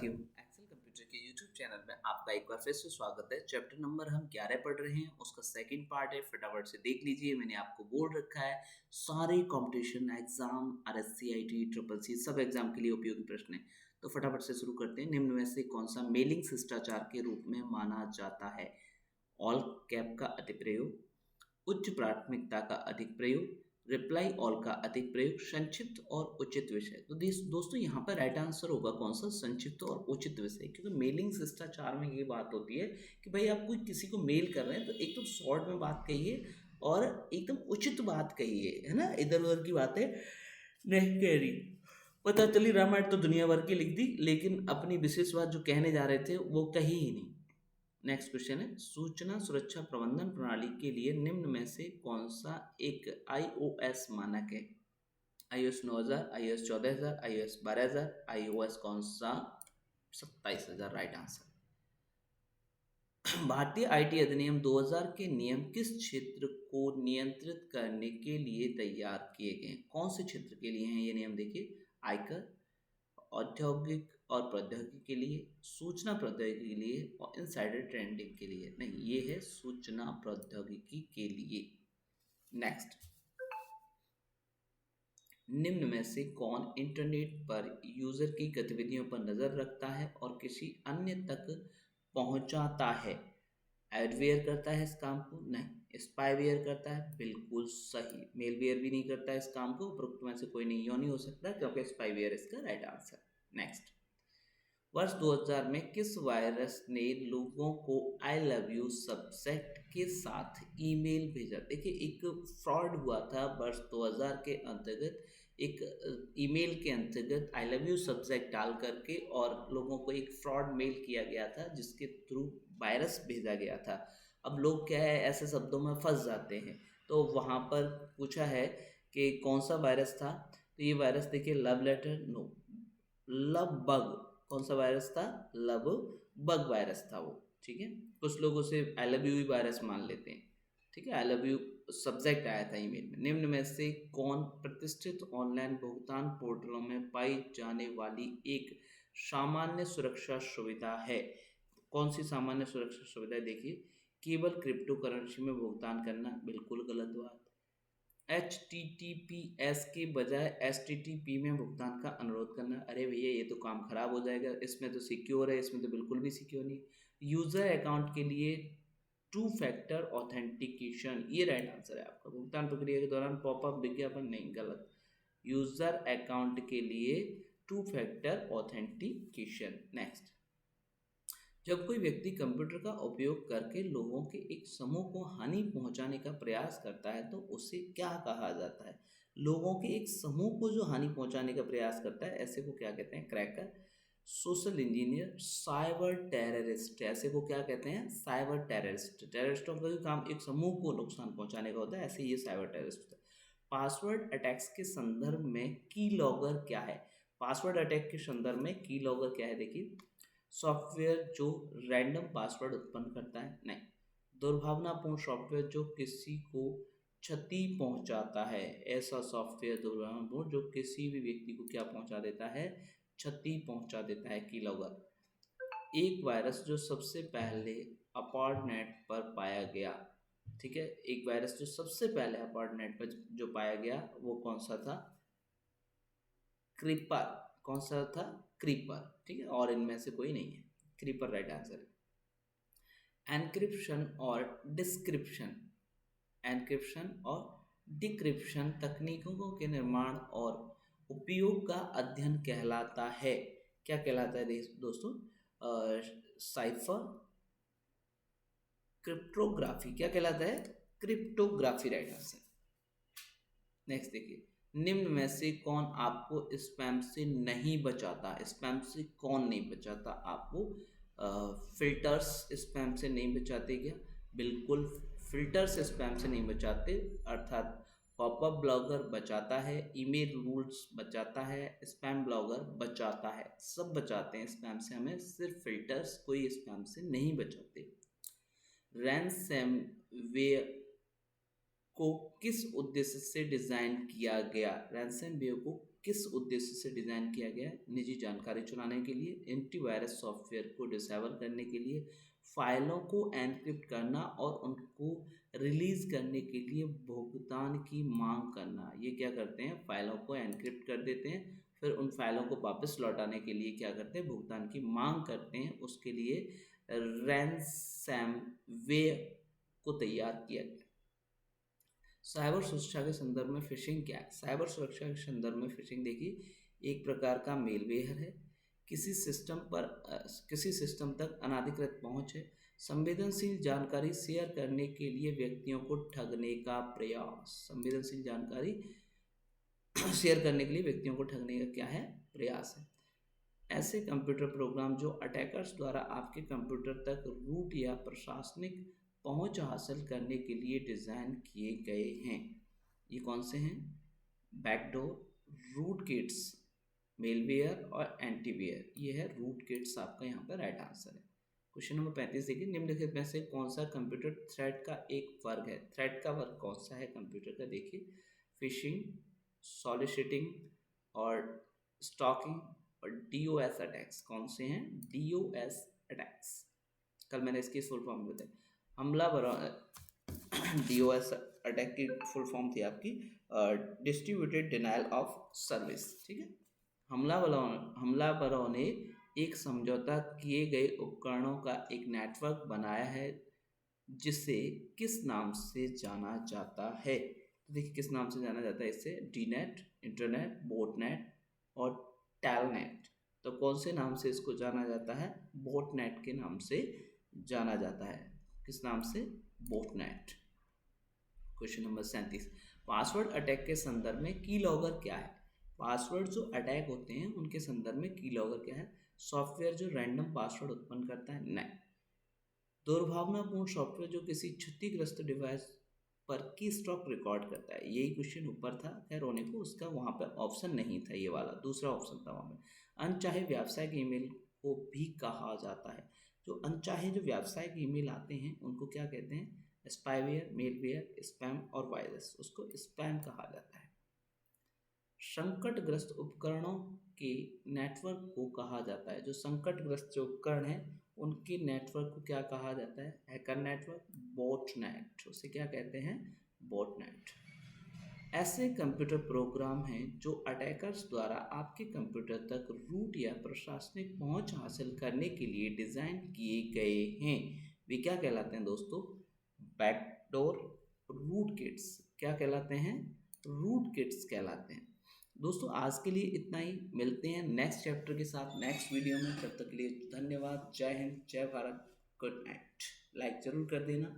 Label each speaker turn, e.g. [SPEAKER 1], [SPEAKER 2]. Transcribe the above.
[SPEAKER 1] साथियों, Excel computer के YouTube channel में आपका एक बार फिर से स्वागत है। चैप्टर नंबर हम 11 पढ़ रहे हैं, उसका सेकंड पार्ट है। फटाफट से देख लीजिए, मैंने आपको बोल रखा है सारे competition exam, RSC, IT, triple C सब एग्जाम के लिए उपयोगी प्रश्न है। तो फटाफट से शुरू करते हैं। निम्न में से कौन सा मेलिंग शिष्टाचार के रूप में माना जाता है? ऑल कैप का अतिप्रयोग, उच्च प्राथमिकता का अधिक प्रयोग, रिप्लाई ऑल का अधिक प्रयोग, संक्षिप्त और उचित विषय। तो दोस्तों यहाँ पर राइट आंसर होगा कौन सा? संक्षिप्त और उचित विषय। क्योंकि मेलिंग शिष्टाचार में ये बात होती है कि भाई आप कोई किसी को मेल कर रहे हैं तो एकदम शॉर्ट में बात कहिए और एकदम उचित बात कहिए, है ना। इधर उधर की बातें नहीं कह रही। पता चली रामायण तो दुनिया भर की लिख दी, लेकिन अपनी विशेष बात जो कहने जा रहे थे वो कही ही नहीं। नेक्स्ट क्वेश्चन है, सूचना सुरक्षा प्रबंधन प्रणाली के लिए निम्न में से कौन सा एक iOS मानक है? iOS 9000, iOS 14000, iOS 12000, iOS कौन सा? 27000 राइट आंसर। भारतीय आईटी अधिनियम 2000 के नियम किस क्षेत्र को नियंत्रित करने के लिए तैयार किए गए? कौन से क्षेत्र के लिए हैं ये नियम? देखिए, आयकर, औद्योगिक और प्रौद्योगिकी के लिए, सूचना प्रौद्योगिकी के लिए और इनसाइडर ट्रेडिंग के लिए। नहीं, ये है सूचना प्रौद्योगिकी के लिए। नेक्स्ट, निम्न में से कौन इंटरनेट पर यूजर की गतिविधियों पर नजर रखता है और किसी अन्य तक पहुंचाता है? एडवेयर करता है इस काम को? नहीं। स्पाईवेयर करता है? बिल्कुल सही। मेलवेयर भी नहीं करता है इस काम को। उपरोक्त में से कोई नहीं, यो नहीं हो सकता क्योंकि स्पाईवेयर इसका राइट आंसर। नेक्स्ट, वर्ष 2000 में किस वायरस ने लोगों को आई लव यू सब्जेक्ट के साथ ईमेल भेजा? देखिए, एक फ्रॉड हुआ था वर्ष 2000 के अंतर्गत। एक ईमेल के अंतर्गत आई लव यू सब्जेक्ट डाल करके और लोगों को एक फ्रॉड मेल किया गया था जिसके थ्रू वायरस भेजा गया था। अब लोग क्या है, ऐसे शब्दों में फंस जाते हैं। तो वहाँ पर पूछा है कि कौन सा वायरस था। तो ये वायरस देखिए, love letter, no, love bug. कौन सा वायरस था? लव बग वायरस था वो। ठीक है, कुछ लोग उसे आई लव यू वायरस मान लेते हैं। ठीक है, आई लव यू सब्जेक्ट आया था ईमेल में। निम्न में से कौन प्रतिष्ठित ऑनलाइन भुगतान पोर्टलों में पाई जाने वाली एक सामान्य सुरक्षा सुविधा है? कौन सी सामान्य सुरक्षा सुविधा है? देखिए, केवल क्रिप्टो करेंसी में भुगतान करना, बिल्कुल गलत बात। HTTPS के बजाय STTP में भुगतान का अनुरोध करना, अरे भैया ये तो काम खराब हो जाएगा। इसमें तो सिक्योर है, इसमें तो बिल्कुल भी सिक्योर नहीं। यूजर अकाउंट के लिए टू फैक्टर ऑथेंटिकेशन, ये राइट आंसर है आपका। भुगतान प्रक्रिया के दौरान पॉपअप विज्ञापन, नहीं, गलत। यूजर अकाउंट के लिए टू फैक्टर ऑथेंटिकेशन। नेक्स्ट, जब कोई व्यक्ति कंप्यूटर का उपयोग करके लोगों के एक समूह को हानि पहुंचाने का प्रयास करता है तो उसे क्या कहा जाता है? लोगों के एक समूह को जो हानि पहुंचाने का प्रयास करता है, ऐसे को क्या कहते हैं? Cracker, social engineer, cyber terrorist. ऐसे को क्या कहते हैं? Cyber terrorist. टेररिस्टों का भी काम एक समूह को नुकसान पहुंचाने का होता है, ऐसे ये साइबर टेररिस्ट होता है। पासवर्ड अटैक्स के संदर्भ में की लॉगर क्या है? पासवर्ड अटैक के संदर्भ में की लॉगर क्या है? देखिए, सॉफ्टवेयर जो रैंडम पासवर्ड उत्पन्न करता है। नहीं। दुर्भावनापूर्ण सॉफ्टवेयर जो किसी को क्षति पहुंचाता है, ऐसा सॉफ्टवेयर दुर्भावनापूर्ण जो किसी भी व्यक्ति को क्या पहुंचा देता है? क्षति पहुंचा देता है, कीलॉगर। एक वायरस जो सबसे पहले अपार्टनेट पर पाया गया। ठीक है, एक वायरस जो सबसे पहले अपार्टनेट पर जो पाया गया वो कौन सा था? क्रीपर। कौन सा था? क्रीपर। ठीक है, और इनमें से कोई नहीं है, क्रीपर राइट आंसर है। एनक्रिप्शन और डिस्क्रिप्शन, एनक्रिप्शन और डिक्रिप्शन तकनीकों के निर्माण और उपयोग का अध्ययन कहलाता है, क्या कहलाता है दोस्तों? Cipher, cryptography. क्या कहलाता है? Cryptography right answer. नेक्स्ट देखिए, निम्न में से कौन आपको स्पैम से नहीं बचाता? स्पैम से कौन नहीं बचाता आपको? फिल्टर्स स्पैम से नहीं बचाते क्या? बिल्कुल, फिल्टर्स स्पैम से नहीं बचाते। अर्थात पॉपअप ब्लॉगर बचाता है, ईमेल रूल्स बचाता है, स्पैम ब्लॉगर बचाता है, सब बचाते हैं स्पैम से हमें, सिर्फ फिल्टर्स कोई स्पैम से नहीं बचाते। रैनसमवेयर को किस उद्देश्य से डिजाइन किया गया? रैनसमवेयर को किस उद्देश्य से डिज़ाइन किया गया है? निजी जानकारी चुराने के लिए, एंटीवायरस सॉफ्टवेयर को डिसेबल करने के लिए, फाइलों को एन्क्रिप्ट करना और उनको रिलीज़ करने के लिए भुगतान की मांग करना। ये क्या करते हैं? फाइलों को एन्क्रिप्ट कर देते हैं, फिर उन फाइलों को वापस लौटाने के लिए क्या करते हैं? भुगतान की मांग करते हैं। उसके लिए रैनसमवेयर को तैयार किया गया। साइबर सुरक्षा के संदर्भ में फिशिंग क्या है? साइबर सुरक्षा के संदर्भ में फिशिंग देखिए, एक प्रकार का मेलवेयर है। किसी सिस्टम तक अनाधिकृत पहुंच है। संवेदनशील जानकारी शेयर करने के लिए व्यक्तियों को ठगने का प्रयास। संवेदनशील जानकारी शेयर करने के लिए व्यक्तियों को ठगने का क्या है? प्रयास है। ऐसे कंप्यूटर प्रोग्राम जो अटैकर्स द्वारा आपके कंप्यूटर तक रूट या प्रशासनिक पहुंच हासिल करने के लिए डिज़ाइन किए गए हैं। ये कौन से हैं? बैकडोर, रूट किट्स, मेलवेयर और एंटीवेयर। ये है रूट किट्स, आपका यहाँ पर राइट आंसर है। क्वेश्चन नंबर 35 देखिए, निम्नलिखित में से कौन सा कंप्यूटर थ्रेट का एक वर्ग है? थ्रेट का वर्ग कौन सा है कंप्यूटर का? देखिए, फिशिंग, सॉलिसिटिंग और स्टॉकिंग और DOS अटैक्स। कौन से हैं? DOS attacks. कल मैंने इसकी फुल फॉर्म बताई। हमलावर DOS अटैक की फुल फॉर्म थी आपकी डिस्ट्रीब्यूटेड डिनायल ऑफ सर्विस। ठीक है, हमलावरों ने एक समझौता किए गए उपकरणों का एक नेटवर्क बनाया है जिसे किस नाम से जाना जाता है? तो देखिए, किस नाम से जाना जाता है इसे? डीनेट, इंटरनेट, बोटनेट और टेलनेट। तो कौन से नाम से इसको जाना जाता है? बोटनेट के नाम से जाना जाता है। किस नाम से? Botnet. Question number 37, password attack के संदर्भ में कीलॉगर क्या है? पासवर्ड जो अटैक होते हैं उनके संदर्भ में कीलॉगर क्या है? सॉफ्टवेयर जो रैंडम पासवर्ड उत्पन्न करता है? नहीं। दुर्भावनापूर्ण सॉफ्टवेयर जो किसी क्षतिग्रस्त डिवाइस पर की स्ट्रोक रिकॉर्ड करता है। यही क्वेश्चन ऊपर था, खैर होने को उसका वहाँ पर ऑप्शन नहीं था, ये वाला दूसरा ऑप्शन था वहाँ पर। अनचाहे व्यावसायिक ईमेल को भी कहा जाता है। जो अनचाहे जो व्यावसायिक ईमेल आते हैं उनको क्या कहते हैं? स्पाईवेयर, मेलवेयर, स्पैम और वायरस। उसको स्पैम कहा जाता है। संकटग्रस्त उपकरणों के नेटवर्क को कहा जाता है। जो संकटग्रस्त जो उपकरण हैं उनके नेटवर्क को क्या कहा जाता है? Hacker network, botnet. उसे क्या कहते हैं? बोटनेट। ऐसे कंप्यूटर प्रोग्राम हैं जो अटैकर्स द्वारा आपके कंप्यूटर तक रूट या प्रशासनिक पहुंच हासिल करने के लिए डिज़ाइन किए गए हैं। वे क्या कहलाते हैं दोस्तों? Backdoor, rootkits. क्या कहलाते हैं? रूट किट्स कहलाते हैं। दोस्तों आज के लिए इतना ही, मिलते हैं नेक्स्ट चैप्टर के साथ नेक्स्ट वीडियो में। तब तक के लिए धन्यवाद। जय हिंद, जय भारत, गुड नाइट। लाइक ज़रूर कर देना।